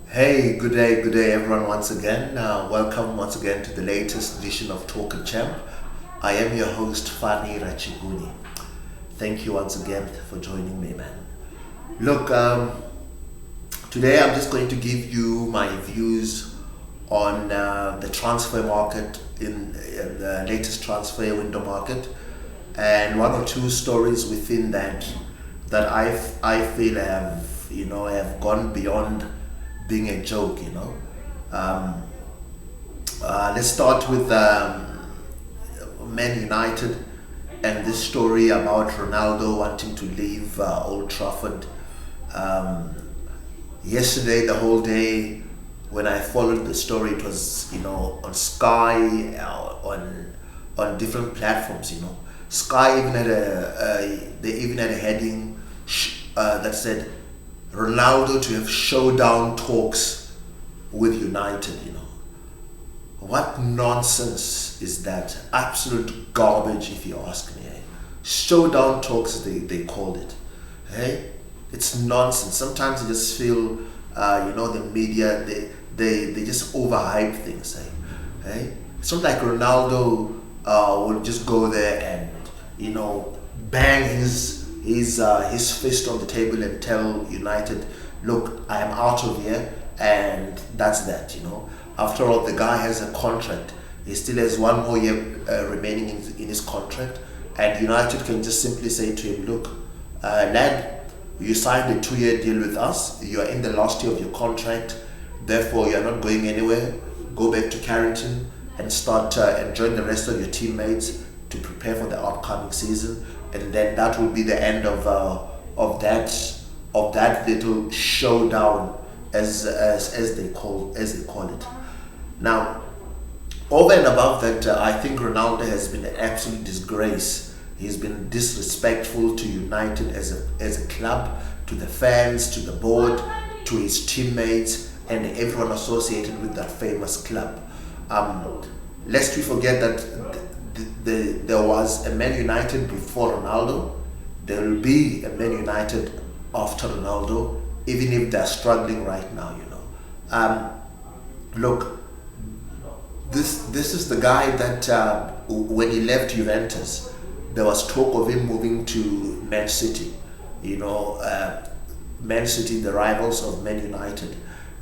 Hey, good day, everyone. Once again, welcome once again to the latest edition of Talk and Champ. I am your host, Fani Rachiguni. Thank you once again for joining me, man. Look, today I'm just going to give you my views on the transfer market in the latest transfer window market, and one or two stories within that I feel have gone beyond being a joke. Um, let's start with Man United and this story about Ronaldo wanting to leave Old Trafford. Um, Yesterday, the whole day, when I followed the story, it was on Sky, on different platforms. Sky even had they even had a heading that said Ronaldo to have showdown talks with United. What nonsense is that? Absolute garbage, if you ask me. Showdown talks, they called it. Hey, it's nonsense. Sometimes I just feel, the media, they just overhype things. Hey, it's not like Ronaldo will just go there and bang his fist on the table and tell United, look, I am out of here, and that's that. After all, the guy has a contract. He still has one more year remaining in his contract, and United can just simply say to him, look, lad, you signed a 2-year deal with us. You are in the last year of your contract. Therefore, you are not going anywhere. Go back to Carrington and start and join the rest of your teammates to prepare for the upcoming season. And then that will be the end of that little showdown, as they call it. Now, over and above that, I think Ronaldo has been an absolute disgrace. He's been disrespectful to United as a club, to the fans, to the board, to his teammates, and everyone associated with that famous club. Lest we forget that there was a Man United before Ronaldo. There will be a Man United after Ronaldo, even if they're struggling right now. Look, this is the guy that when he left Juventus, there was talk of him moving to Man City. Man City, the rivals of Man United.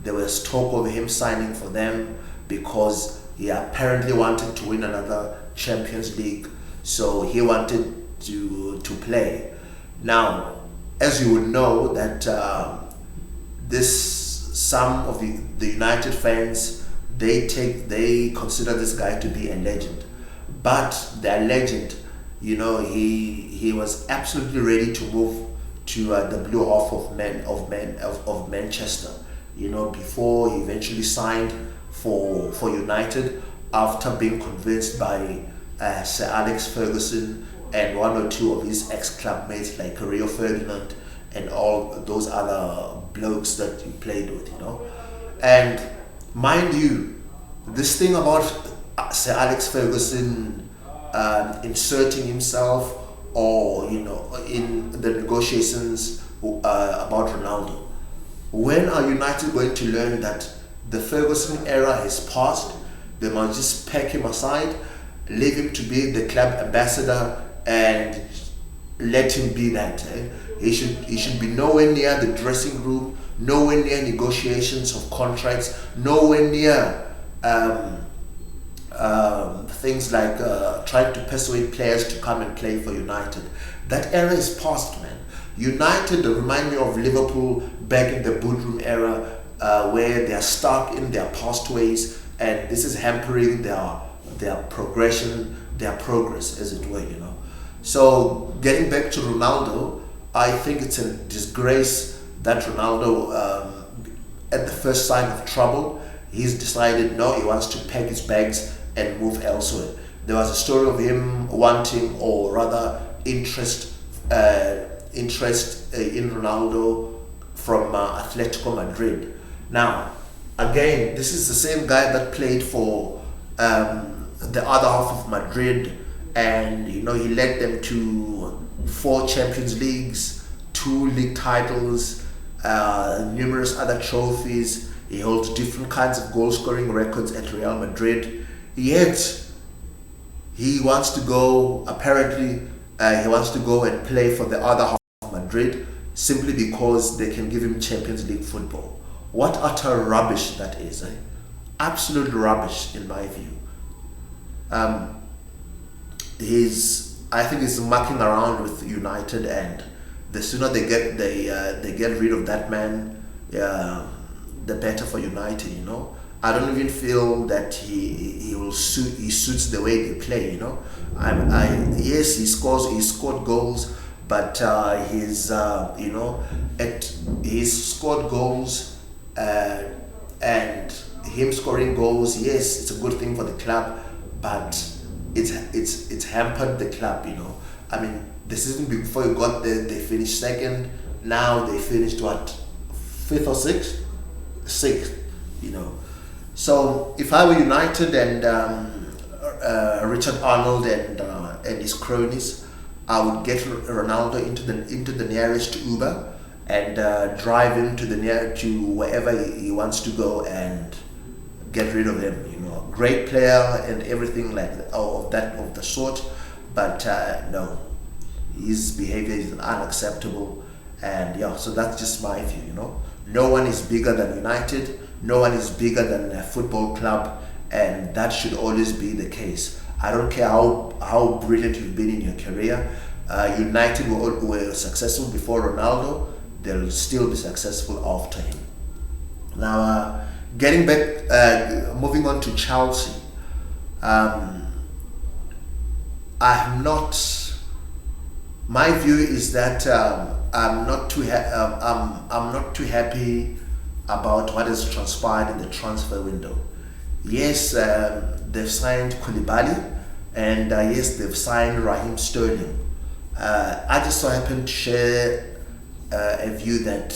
There was talk of him signing for them because he apparently wanted to win another Champions League, so he wanted to play. Now, as you would know, that some of the United fans, they consider this guy to be a legend, but their legend, he was absolutely ready to move to the blue half of Manchester, before he eventually signed for United, after being convinced by Sir Alex Ferguson and one or two of his ex-club mates like Rio Ferdinand and all those other blokes that he played with. And mind you, this thing about Sir Alex Ferguson inserting himself or in the negotiations about Ronaldo. When are United going to learn that the Ferguson era has passed? They must just pack him aside, leave him to be the club ambassador, and let him be that. He should be nowhere near the dressing room, nowhere near negotiations of contracts, nowhere near things like trying to persuade players to come and play for United. That era is past, man. United remind me of Liverpool back in the boardroom era, where they are stuck in their past ways, and this is hampering their progression, their progress, as it were. So getting back to Ronaldo, I think it's a disgrace that Ronaldo, at the first sign of trouble, he's decided no, he wants to pack his bags and move elsewhere. There was a story of him wanting, or rather interest in Ronaldo from Atletico Madrid. Now, again, this is the same guy that played for the other half of Madrid, and he led them to 4 Champions Leagues, 2 league titles, numerous other trophies. He holds different kinds of goal scoring records at Real Madrid. Yet, he wants to go, apparently, he wants to go and play for the other half of Madrid simply because they can give him Champions League football. What utter rubbish that is, eh? Absolute rubbish in my view. I think he's mucking around with United, and the sooner they get rid of that man, the better for United. You know, I don't even feel that he suits the way they play. You know, yes, he scored goals, but he's scored goals, and him scoring goals, yes, it's a good thing for the club, but it's hampered the club. You know, I mean, the season before you got there, they finished second. Now they finished what, fifth or sixth? Sixth. You know, so if I were United and Richard Arnold and his cronies, I would get Ronaldo into the nearest Uber and drive him to wherever he wants to go and get rid of him. You know, great player and everything of the sort, but no, his behavior is unacceptable, and yeah, so that's just my view. You know, no one is bigger than United. No one is bigger than a football club, and that should always be the case. I don't care how brilliant you've been in your career. United were successful before Ronaldo. They'll still be successful after him. Now, getting back, moving on to Chelsea. My view is that I'm not too happy about what has transpired in the transfer window. Yes, they've signed Koulibaly, and yes, they've signed Raheem Sterling. I just so happen to share a view that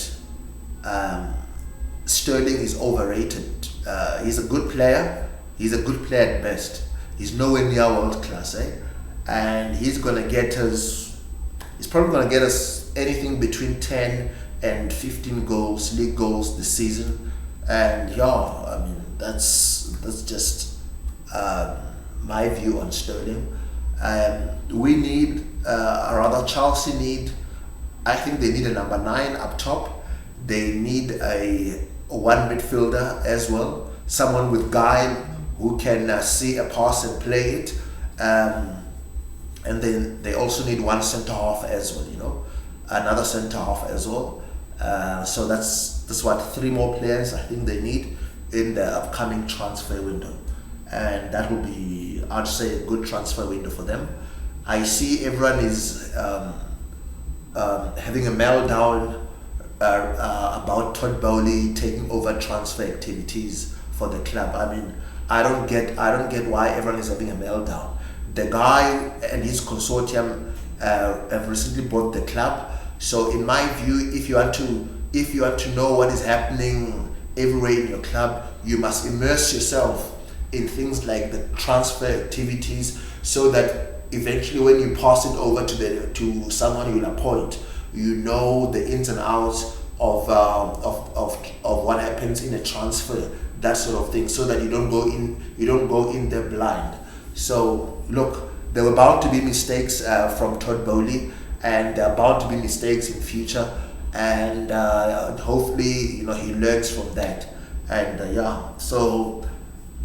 Sterling is overrated. He's a good player. He's a good player at best. He's nowhere near world class, eh? And he's gonna get us. He's probably gonna get us anything between 10 and 15 goals, league goals this season. And yeah, I mean that's just my view on Sterling. We need, Chelsea need. I think they need a number 9 up top. They need a one midfielder as well, someone with guile who can see a pass and play it. And then they also need one centre half as well. You know, another centre half as well. So that's what 3 more players I think they need in the upcoming transfer window, and that will be, I'd say, a good transfer window for them. I see everyone is having a meltdown about Todd Bowley taking over transfer activities for the club. I mean, I don't get why everyone is having a meltdown. The guy and his consortium have recently bought the club. So in my view, if you want to know what is happening everywhere in your club, you must immerse yourself in things like the transfer activities, so that eventually when you pass it over to someone you'll appoint, you know the ins and outs of what happens in a transfer, that sort of thing, so that you don't go in there blind. So look, there were bound to be mistakes from Todd Bowley, and there are bound to be mistakes in future, and hopefully he learns from that. And yeah, so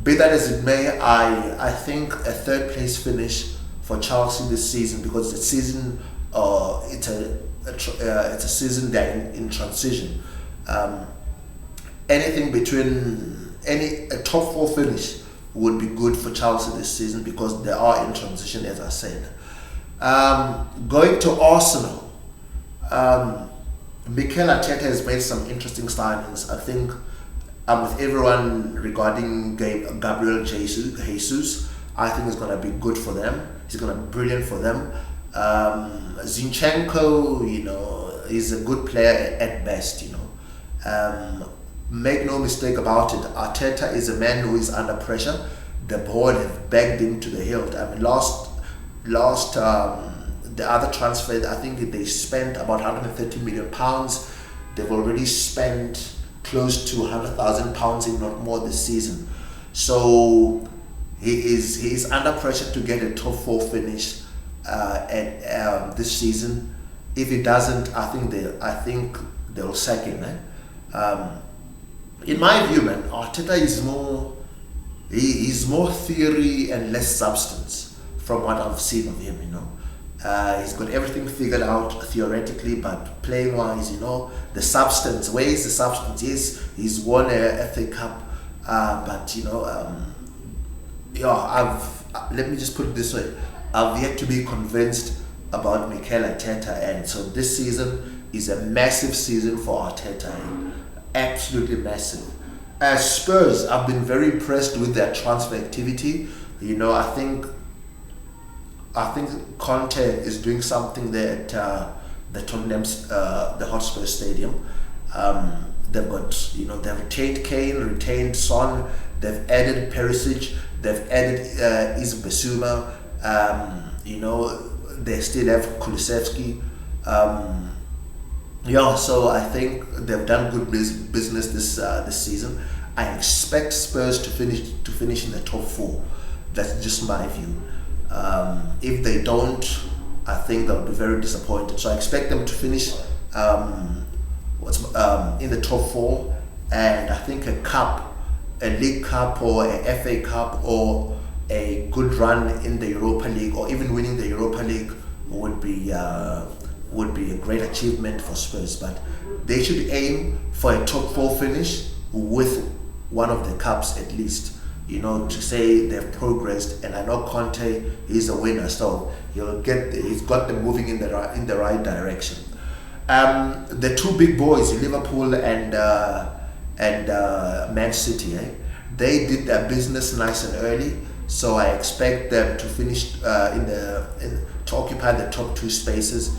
be that as it may, I think a 3rd place finish for Chelsea this season, because the season it's a season they're in transition. Anything between a top 4 finish would be good for Chelsea this season, because they are in transition, as I said. Going to Arsenal, Mikel Arteta has made some interesting signings. I think I'm with everyone regarding Gabriel Jesus. I think it's going to be good for them. He's going to be brilliant for them. Zinchenko, he's a good player at best. Make no mistake about it, Arteta is a man who is under pressure. The board have begged him to the hilt. I mean, last the other transfer, I think they spent about £130 million. They've already spent close to £100,000, if not more, this season. So he is under pressure to get a top four finish this season. If he doesn't, I think they'll sack him. In my view, man, Arteta is he's more theory and less substance from what I've seen of him. He's got everything figured out theoretically, but playing wise, the substance. Where is the substance? Yes, he's won a FA Cup, but let me just put it this way: I've yet to be convinced about Mikel Arteta, and so this season is a massive season for Arteta, absolutely massive. As Spurs, I've been very impressed with their transfer activity. I think Conte is doing something there at the Tottenham's the Hotspur Stadium. They've got they've retained Kane, retained Son. They've added Perisic. They've added Yves Bissouma. They still have Kulusevski. So I think they've done good business this season. I expect Spurs to finish in the top four. That's just my view. If they don't, I think they'll be very disappointed. So I expect them to finish in the top four, and I think a League Cup or a FA Cup or a good run in the Europa League, or even winning the Europa League would be a great achievement for Spurs. But they should aim for a top four finish with one of the cups at least, to say they've progressed. And I know Conte is a winner, so he's got them moving in the right direction. The two big boys, Liverpool and Man City, they did their business nice and early. So I expect them to finish to occupy the top two spaces.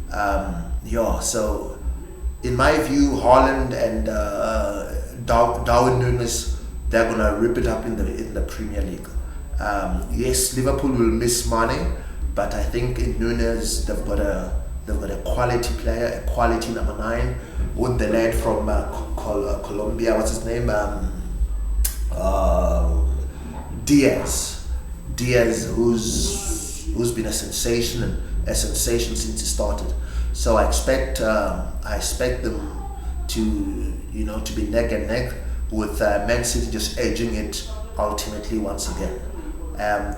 So in my view, Haaland and Darwin Núñez, they're gonna rip it up in the Premier League. Yes, Liverpool will miss Mane, but I think in Núñez they've got a quality player, a quality number 9, with the lad from Colombia. What's his name? Diaz, who's been a sensation since he started. So I expect them to be neck and neck, with Man City just edging it ultimately once again.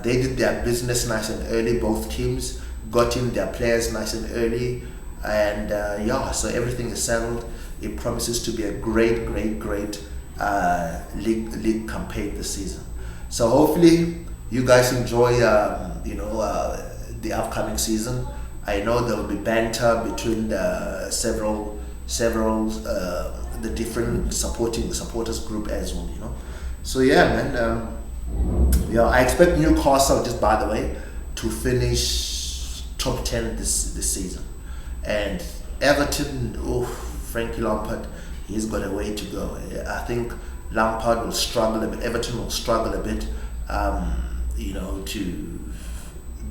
They did their business nice and early. Both teams got in their players nice and early, and so everything is settled. It promises to be a great league campaign this season. So hopefully you guys enjoy the upcoming season. I know there will be banter between the several the different supporters group as well. So I expect Newcastle, just by the way, to finish top 10 this season, and Everton. Frankie Lampard, he's got a way to go. I think Lampard will struggle a bit. Everton will struggle a bit, to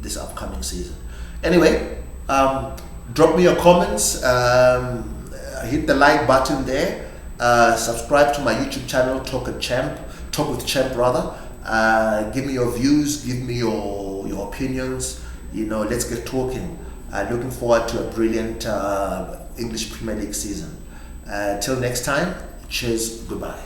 this upcoming season. Anyway, drop me your comments. Hit the like button there. Subscribe to my YouTube channel, Talk with Champ rather. Give me your views. Give me your opinions. Let's get talking. Looking forward to a brilliant English Premier League season. Till next time, cheers, goodbye.